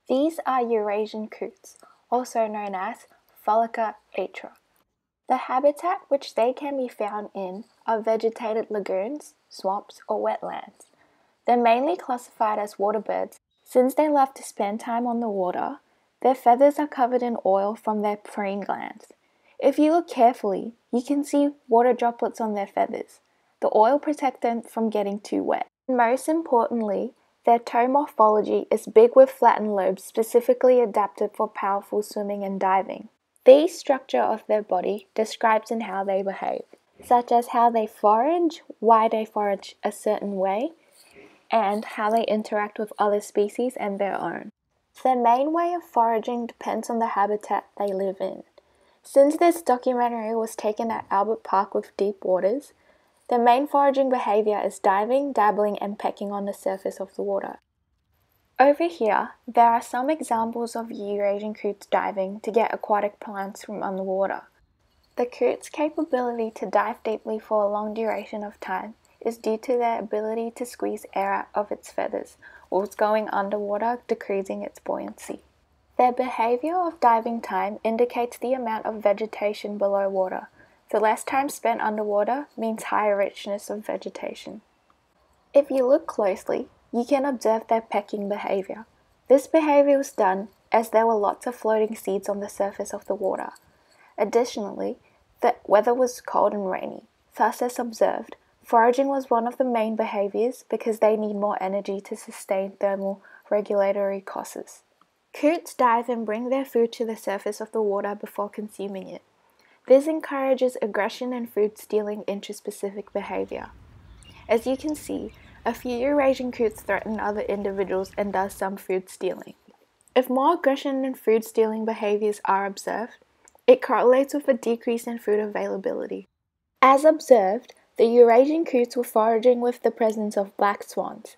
These are Eurasian coots, also known as Fulica atra. The habitat which they can be found in are vegetated lagoons, swamps, or wetlands. They're mainly classified as waterbirds since they love to spend time on the water. Their feathers are covered in oil from their preen glands. If you look carefully, you can see water droplets on their feathers. The oil protects them from getting too wet. Most importantly, their toe morphology is big with flattened lobes specifically adapted for powerful swimming and diving. The structure of their body describes in how they behave, such as how they forage, why they forage a certain way, and how they interact with other species and their own. Their main way of foraging depends on the habitat they live in. Since this documentary was taken at Albert Park with deep waters, their main foraging behavior is diving, dabbling, and pecking on the surface of the water. Over here, there are some examples of Eurasian coots diving to get aquatic plants from underwater. The coot's capability to dive deeply for a long duration of time is due to their ability to squeeze air out of its feathers whilst going underwater, decreasing its buoyancy. Their behavior of diving time indicates the amount of vegetation below water. The less time spent underwater means higher richness of vegetation. If you look closely, you can observe their pecking behavior. This behavior was done as there were lots of floating seeds on the surface of the water. Additionally, the weather was cold and rainy. Thus, as observed, foraging was one of the main behaviors because they need more energy to sustain thermal regulatory causes. Coots dive and bring their food to the surface of the water before consuming it. This encourages aggression and food stealing interspecific behavior. As you can see, a few Eurasian coots threaten other individuals and does some food stealing. If more aggression and food stealing behaviors are observed, it correlates with a decrease in food availability. As observed, the Eurasian coots were foraging with the presence of black swans.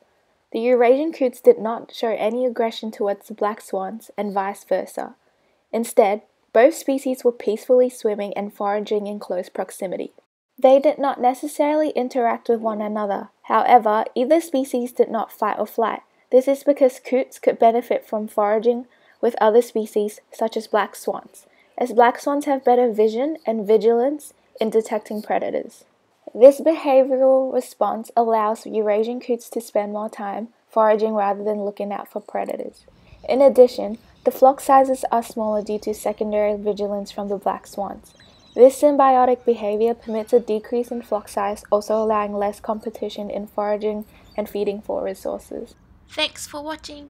The Eurasian coots did not show any aggression towards the black swans and vice versa. Instead, both species were peacefully swimming and foraging in close proximity. They did not necessarily interact with one another. However, either species did not fight or flight. This is because coots could benefit from foraging with other species such as black swans, as black swans have better vision and vigilance in detecting predators. This behavioral response allows Eurasian coots to spend more time foraging rather than looking out for predators. In addition, the flock sizes are smaller due to secondary vigilance from the black swans. This symbiotic behavior permits a decrease in flock size, also allowing less competition in foraging and feeding for resources. Thanks for watching.